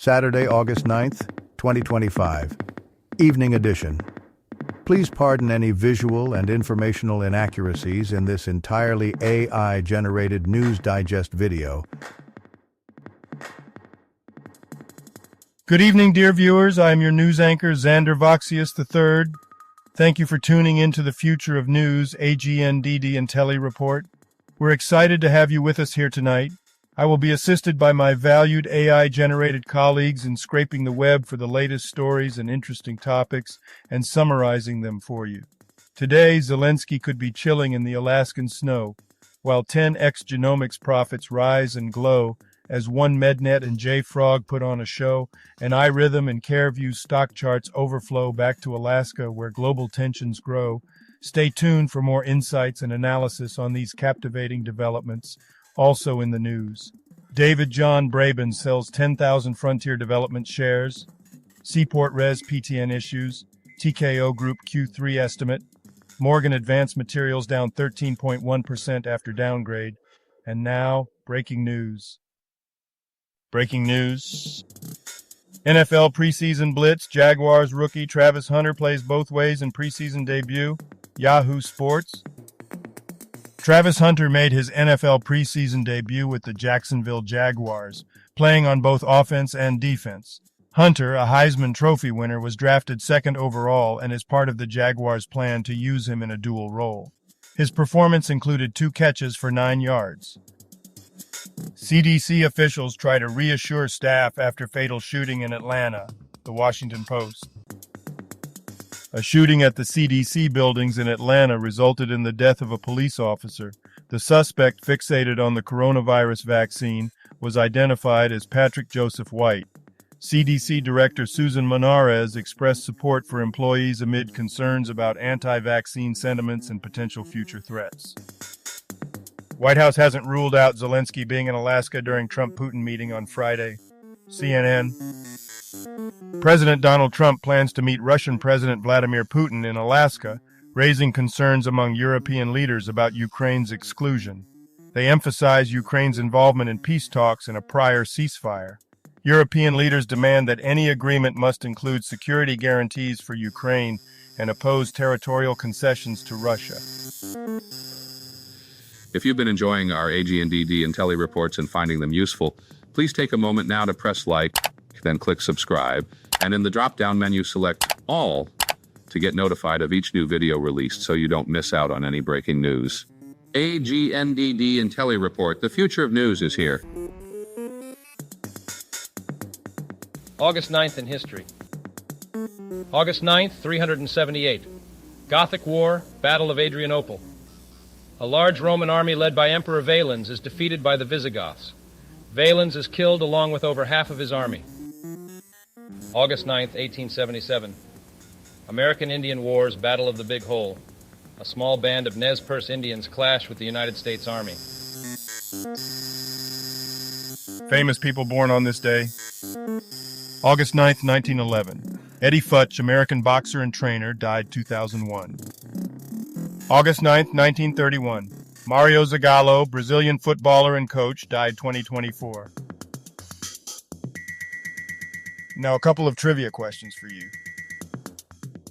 Saturday, August 9th, 2025. Evening edition. Please pardon any visual and informational inaccuracies in this entirely AI-generated News Digest video. Good evening, dear viewers. I am your news anchor, Xander Voxius III. Thank you for tuning into the Future of News, AGNDD intelliReport. We're excited to have you with us here tonight. I will be assisted by my valued AI-generated colleagues in scraping the web for the latest stories and interesting topics and summarizing them for you. Today, Zelensky could be chilling in the Alaskan snow, while 10 ex-genomics prophets rise and glow as One Mednet and JFrog put on a show, and iRhythm and CareView stock charts overflow back to Alaska where global tensions grow. Stay tuned for more insights and analysis on these captivating developments. Also in the news, David John Braben sells 10,000 Frontier Development shares. Seaport Res PTN issues. TKO Group Q3 estimate. Morgan Advanced Materials down 13.1% after downgrade. And now, breaking news. Breaking news. NFL preseason blitz. Jaguars rookie Travis Hunter plays both ways in preseason debut. Yahoo Sports. Travis Hunter made his NFL preseason debut with the Jacksonville Jaguars, playing on both offense and defense. Hunter, a Heisman Trophy winner, was drafted second overall and is part of the Jaguars' plan to use him in a dual role. His performance included 2 catches for 9 yards. CDC officials try to reassure staff after fatal shooting in Atlanta, The Washington Post. A shooting at the CDC buildings in Atlanta resulted in the death of a police officer. The suspect, fixated on the coronavirus vaccine, was identified as Patrick Joseph White. CDC Director Susan Monarez expressed support for employees amid concerns about anti-vaccine sentiments and potential future threats. White House hasn't ruled out Zelensky being in Alaska during Trump-Putin meeting on Friday. CNN. President Donald Trump plans to meet Russian President Vladimir Putin in Alaska, raising concerns among European leaders about Ukraine's exclusion. They emphasize Ukraine's involvement in peace talks and a prior ceasefire. European leaders demand that any agreement must include security guarantees for Ukraine and oppose territorial concessions to Russia. If you've been enjoying our AGNDD intelliReports and finding them useful, please take a moment now to press like, then click subscribe, and in the drop-down menu select All to get notified of each new video released so you don't miss out on any breaking news. AGNDD intelliReport, the future of news is here. August 9th in history. August 9th, 378. Gothic War, Battle of Adrianople. A large Roman army led by Emperor Valens is defeated by the Visigoths. Valens is killed along with over half of his army. August 9th, 1877. American Indian Wars, Battle of the Big Hole. A small band of Nez Perce Indians clash with the United States Army. Famous people born on this day. August 9th, 1911. Eddie Futch, American boxer and trainer, died 2001. August 9th, 1931. Mario Zagallo, Brazilian footballer and coach, died 2024. Now, a couple of trivia questions for you.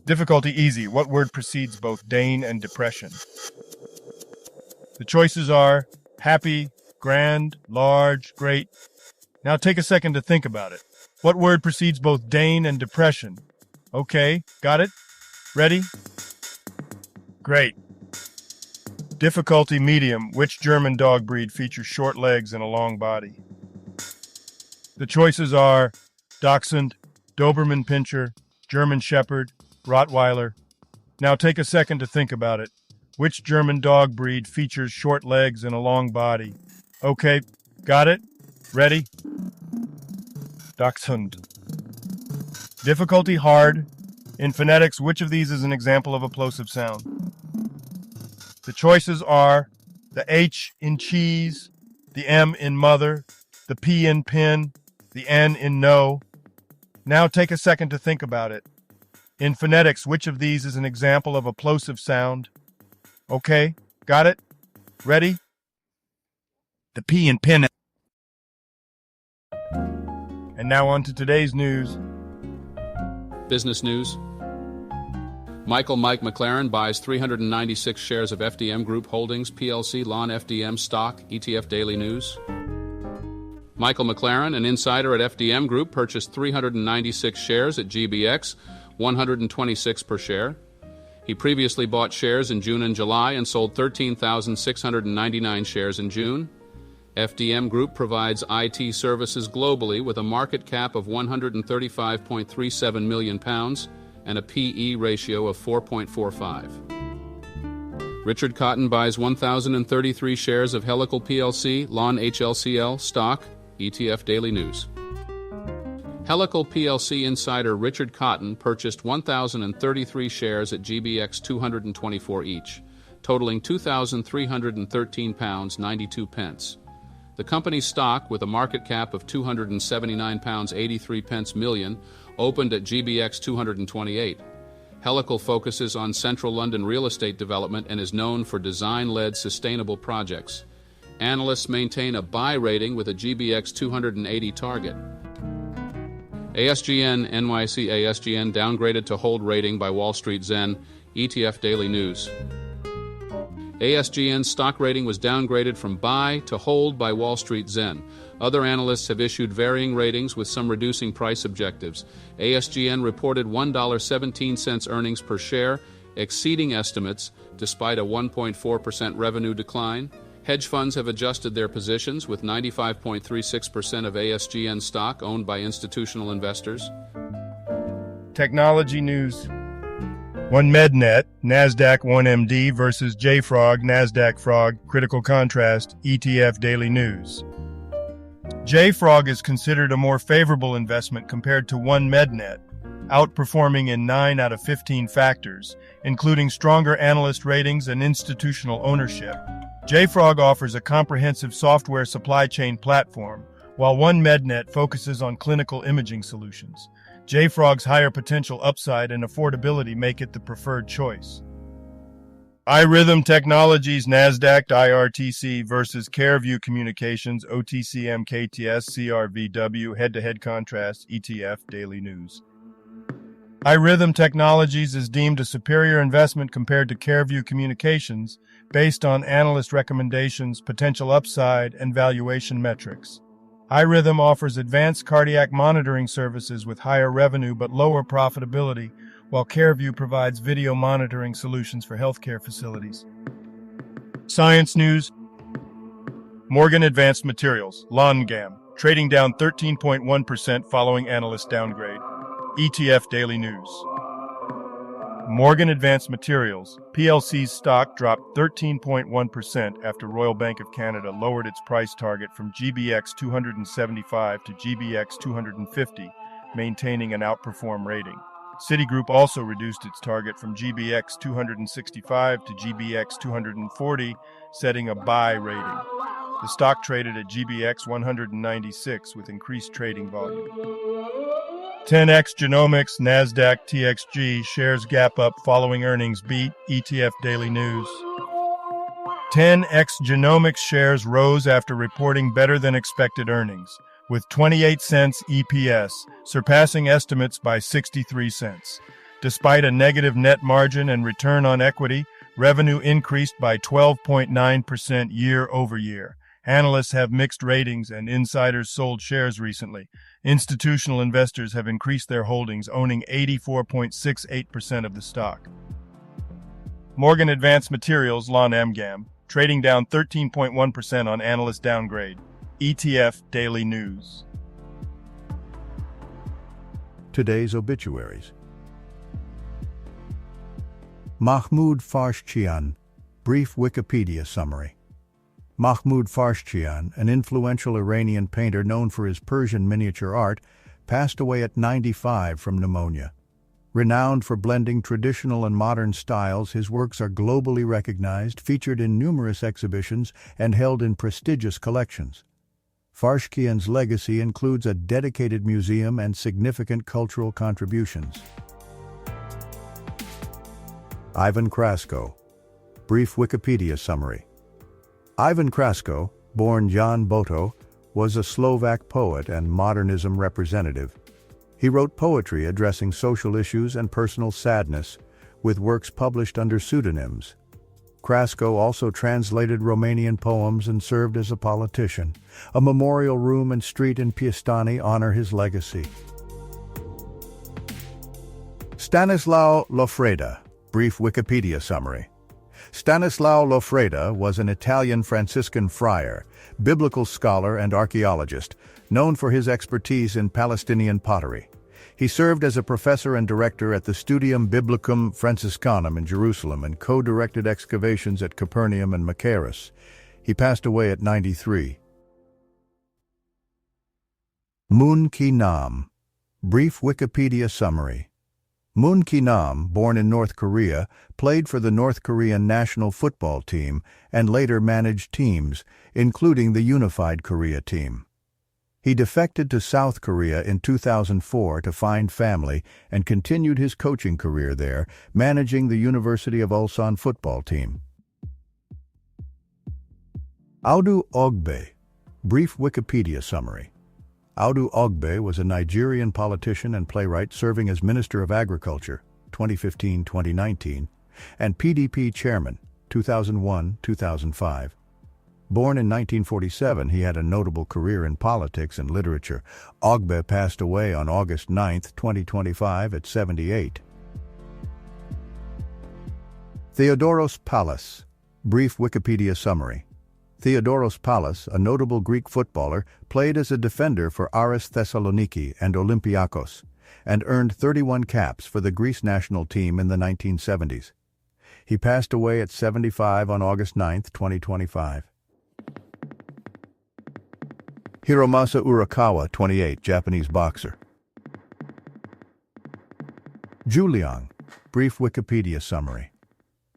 Difficulty easy. What word precedes both Dane and depression? The choices are happy, grand, large, great. Now take a second to think about it. What word precedes both Dane and depression? Okay, got it? Ready? Great. Difficulty medium. Which German dog breed features short legs and a long body? The choices are Dachshund, Doberman Pinscher, German Shepherd, Rottweiler. Now take a second to think about it. Which German dog breed features short legs and a long body? Okay, got it? Ready? Dachshund. Difficulty hard. In phonetics, which of these is an example of a plosive sound? The choices are the H in cheese, the M in mother, the P in pin, the N in no. Now take a second to think about it. In phonetics, which of these is an example of a plosive sound? Okay, got it? Ready? The P in pin. And And now on to today's news. Business news. Mike McLaren buys 396 shares of FDM Group Holdings plc Lon FDM stock, ETF Daily News. Michael McLaren, an insider at FDM Group, purchased 396 shares at GBX, 126 per share. He previously bought shares in June and July and sold 13,699 shares in June. FDM Group provides IT services globally with a market cap of £135.37 million and a PE ratio of 4.45. Richard Cotton buys 1,033 shares of Helical plc, Lon HLCL, stock, ETF Daily News. Helical plc insider Richard Cotton purchased 1,033 shares at GBX 224 each, totaling £2,313.92. The company's stock, with a market cap of £279.83 million, opened at GBX 228. Helical focuses on central London real estate development and is known for design-led sustainable projects. Analysts maintain a buy rating with a GBX 280 target. ASGN NYC ASGN downgraded to hold rating by Wall Street Zen, ETF Daily News. ASGN's stock rating was downgraded from buy to hold by Wall Street Zen. Other analysts have issued varying ratings with some reducing price objectives. ASGN reported $1.17 earnings per share, exceeding estimates despite a 1.4% revenue decline. Hedge funds have adjusted their positions with 95.36% of ASGN stock owned by institutional investors. Technology news. OneMedNet, NASDAQ 1MD versus JFrog, NASDAQ Frog, critical contrast, ETF Daily News. JFrog is considered a more favorable investment compared to OneMedNet, outperforming in 9 out of 15 factors, including stronger analyst ratings and institutional ownership. JFrog offers a comprehensive software supply chain platform, while OneMedNet focuses on clinical imaging solutions. JFrog's higher potential upside and affordability make it the preferred choice. iRhythm Technologies NASDAQ IRTC versus CareView Communications OTC MKTS CRVW head-to-head contrast ETF Daily News. iRhythm Technologies is deemed a superior investment compared to CareView Communications based on analyst recommendations, potential upside, and valuation metrics. iRhythm offers advanced cardiac monitoring services with higher revenue but lower profitability, while CareView provides video monitoring solutions for healthcare facilities. Science news. Morgan Advanced Materials, LONGAM, trading down 13.1% following analyst downgrade. ETF Daily News. Morgan Advanced Materials, PLC's stock dropped 13.1% after Royal Bank of Canada lowered its price target from GBX 275 to GBX 250, maintaining an outperform rating. Citigroup also reduced its target from GBX 265 to GBX 240, setting a buy rating. The stock traded at GBX 196 with increased trading volume. 10x Genomics, NASDAQ TXG, shares gap up following earnings beat, ETF Daily News. 10x Genomics shares rose after reporting better than expected earnings, with 28 cents EPS, surpassing estimates by 63 cents. Despite a negative net margin and return on equity, revenue increased by 12.9% year over year. Analysts have mixed ratings and insiders sold shares recently. Institutional investors have increased their holdings, owning 84.68% of the stock. Morgan Advanced Materials, LONMGAM, trading down 13.1% on analyst downgrade. ETF Daily News. Today's obituaries. Mahmoud Farshchian, brief Wikipedia summary. Mahmoud Farshchian, an influential Iranian painter known for his Persian miniature art, passed away at 95 from pneumonia. Renowned for blending traditional and modern styles, his works are globally recognized, featured in numerous exhibitions, and held in prestigious collections. Farshchian's legacy includes a dedicated museum and significant cultural contributions. Ivan Krasko, brief Wikipedia summary. Ivan Krasko, born Jan Boto, was a Slovak poet and modernism representative. He wrote poetry addressing social issues and personal sadness, with works published under pseudonyms. Krasko also translated Romanian poems and served as a politician. A memorial room and street in Piestani honor his legacy. Stanislao Loffreda, brief Wikipedia summary. Stanislao Loffreda was an Italian Franciscan friar, biblical scholar and archaeologist, known for his expertise in Palestinian pottery. He served as a professor and director at the Studium Biblicum Franciscanum in Jerusalem and co-directed excavations at Capernaum and Machaerus. He passed away at 93. Moon Ki Nam, brief Wikipedia summary. Moon Ki Nam, born in North Korea, played for the North Korean national football team and later managed teams, including the Unified Korea team. He defected to South Korea in 2004 to find family and continued his coaching career there, managing the University of Ulsan football team. Audu Ogbe, brief Wikipedia summary. Audu Ogbe was a Nigerian politician and playwright serving as Minister of Agriculture, 2015-2019, and PDP chairman, 2001-2005. Born in 1947, he had a notable career in politics and literature. Ogbe passed away on August 9, 2025 at 78. Theodoros Pallas, brief Wikipedia summary. Theodoros Pallas, a notable Greek footballer, played as a defender for Aris Thessaloniki and Olympiakos, and earned 31 caps for the Greece national team in the 1970s. He passed away at 75 on August 9, 2025. Hiromasa Urakawa, 28, Japanese boxer. Zhu Liang, brief Wikipedia summary.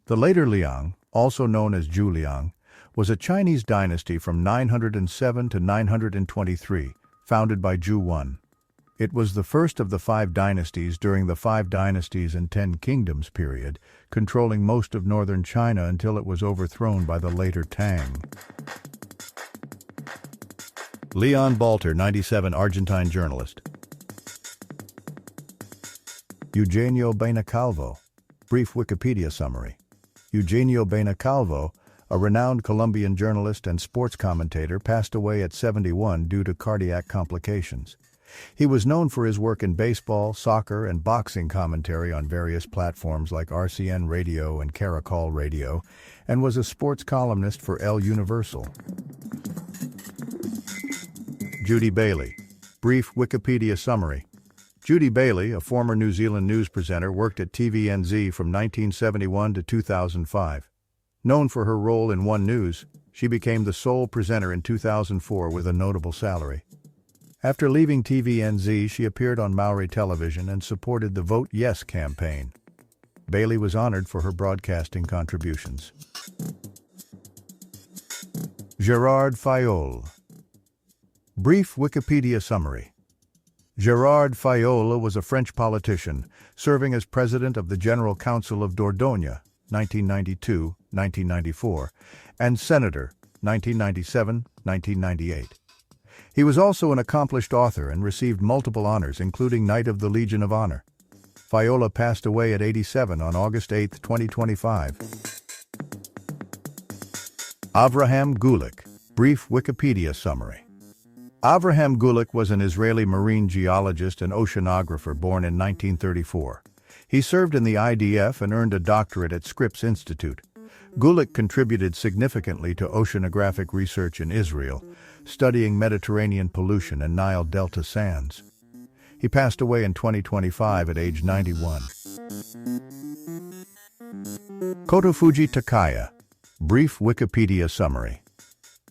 The later Liang, also known as Zhu Liang, was a Chinese dynasty from 907 to 923, founded by Zhu I. It was the first of the 5 dynasties during the 5 Dynasties and 10 Kingdoms period, controlling most of northern China until it was overthrown by the later Tang. Leon Balter, 97, Argentine journalist. Eugenio Baina-Calvo, brief Wikipedia summary. Eugenio Baina-Calvo, a renowned Colombian journalist and sports commentator, passed away at 71 due to cardiac complications. He was known for his work in baseball, soccer, and boxing commentary on various platforms like RCN Radio and Caracol Radio, and was a sports columnist for El Universal. Judy Bailey, brief Wikipedia summary. Judy Bailey, a former New Zealand news presenter, worked at TVNZ from 1971 to 2005. Known for her role in One News, she became the sole presenter in 2004 with a notable salary. After leaving TVNZ, she appeared on Maori television and supported the Vote Yes campaign. Bailey was honored for her broadcasting contributions. Gerard Fayolle, brief Wikipedia summary. Gerard Fayolle was a French politician, serving as president of the General Council of Dordogne, 1992-1994, and senator, 1997-1998. He was also an accomplished author and received multiple honors, including Knight of the Legion of Honor. Fayolle passed away at 87 on August 8, 2025. Avraham Gulick, brief Wikipedia summary. Avraham Gulick was an Israeli marine geologist and oceanographer born in 1934. He served in the IDF and earned a doctorate at Scripps Institute. Gulick contributed significantly to oceanographic research in Israel, studying Mediterranean pollution and Nile Delta sands. He passed away in 2025 at age 91. Kotofuji Takaya, brief Wikipedia summary.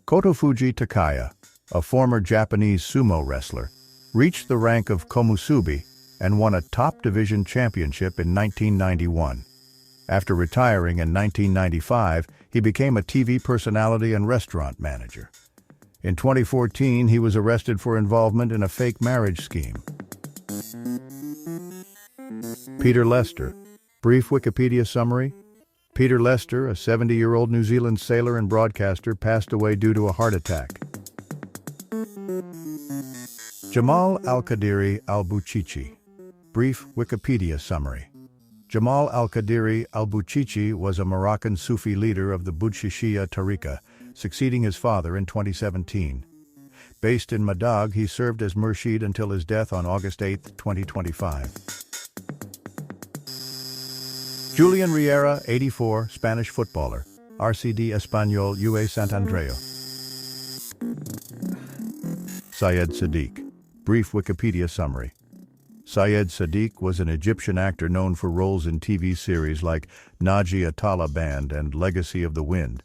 Kotofuji Takaya, a former Japanese sumo wrestler, reached the rank of komusubi and won a top division championship in 1991. After retiring in 1995, he became a TV personality and restaurant manager. In 2014, he was arrested for involvement in a fake marriage scheme. Peter Lester, brief Wikipedia summary. Peter Lester, a 70-year-old New Zealand sailor and broadcaster, passed away due to a heart attack. Jamal al-Qadiri al-Buchichi. Brief Wikipedia summary. Jamal al-Qadiri al-Buchichi was a Moroccan Sufi leader of the Buchishia Tariqa, succeeding his father in 2017. Based in Madag, he served as Murshid until his death on August 8, 2025. Julian Riera, 84, Spanish footballer, RCD Español UE Santandreu. Syed Sadiq. Brief Wikipedia summary. Syed Sadiq was an Egyptian actor known for roles in TV series like Naji Atala Band and Legacy of the Wind.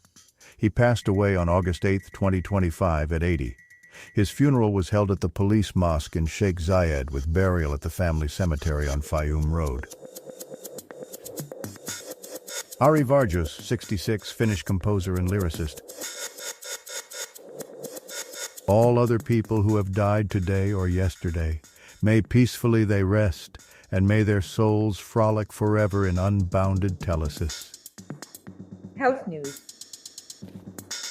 He passed away on August 8, 2025 at 80. His funeral was held at the police mosque in Sheikh Zayed with burial at the family cemetery on Fayoum Road. Ari Vargas, 66, Finnish composer and lyricist. All other people who have died today or yesterday, may peacefully they rest, and may their souls frolic forever in unbounded telesis. Health news.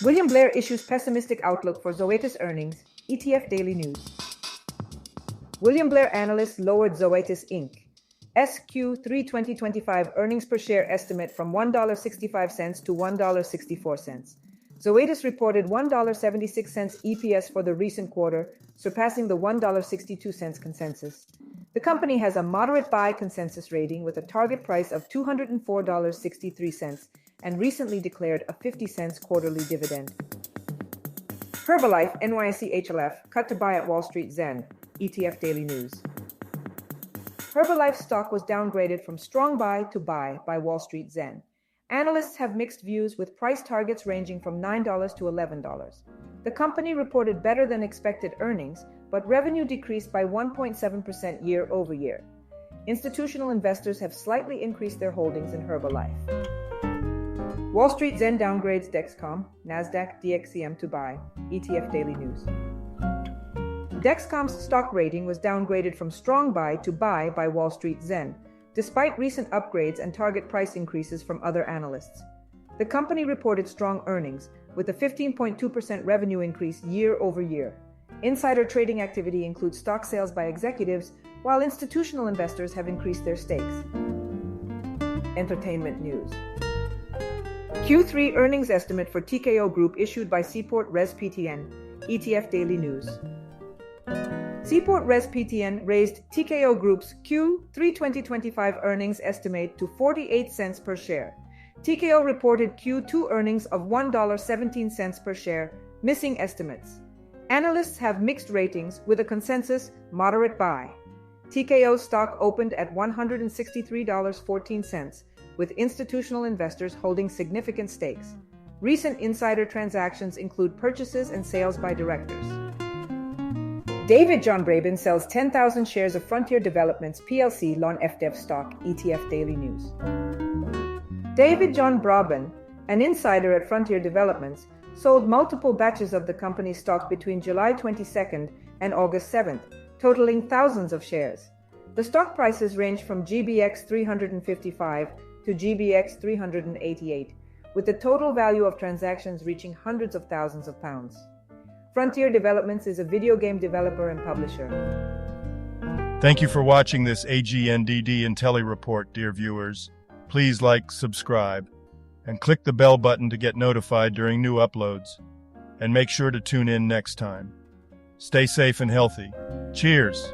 William Blair issues pessimistic outlook for Zoetis earnings, ETF Daily News. William Blair analysts lowered Zoetis Inc. SQ3 2025 earnings per share estimate from $1.65 to $1.64. Zoetis reported $1.76 EPS for the recent quarter, surpassing the $1.62 consensus. The company has a moderate buy consensus rating with a target price of $204.63 and recently declared a 50-cent quarterly dividend. Herbalife NYSE HLF cut to buy at Wall Street Zen, ETF Daily News. Herbalife stock was downgraded from strong buy to buy by Wall Street Zen. Analysts have mixed views with price targets ranging from $9 to $11. The company reported better than expected earnings, but revenue decreased by 1.7% year over year. Institutional investors have slightly increased their holdings in Herbalife. Wall Street Zen downgrades Dexcom, Nasdaq DXCM to buy, ETF Daily News. Dexcom's stock rating was downgraded from strong buy to buy by Wall Street Zen, despite recent upgrades and target price increases from other analysts. The company reported strong earnings, with a 15.2% revenue increase year over year. Insider trading activity includes stock sales by executives, while institutional investors have increased their stakes. Entertainment news. Q3 earnings estimate for TKO Group issued by Seaport Res PTN, ETF Daily News. Seaport Res PTN raised TKO Group's Q3 2025 earnings estimate to 48 cents per share. TKO reported Q2 earnings of $1.17 per share, missing estimates. Analysts have mixed ratings with a consensus moderate buy. TKO stock opened at $163.14, with institutional investors holding significant stakes. Recent insider transactions include purchases and sales by directors. David John Braben sells 10,000 shares of Frontier Developments plc Lon FDev stock, ETF Daily News. David John Braben, an insider at Frontier Developments, sold multiple batches of the company's stock between July 22nd and August 7th, totaling thousands of shares. The stock prices range from GBX 355 to GBX 388, with the total value of transactions reaching hundreds of thousands of pounds. Frontier Developments is a video game developer and publisher. Thank you for watching this AGNDD intelliReport, dear viewers. Please like, subscribe, and click the bell button to get notified during new uploads. And make sure to tune in next time. Stay safe and healthy. Cheers!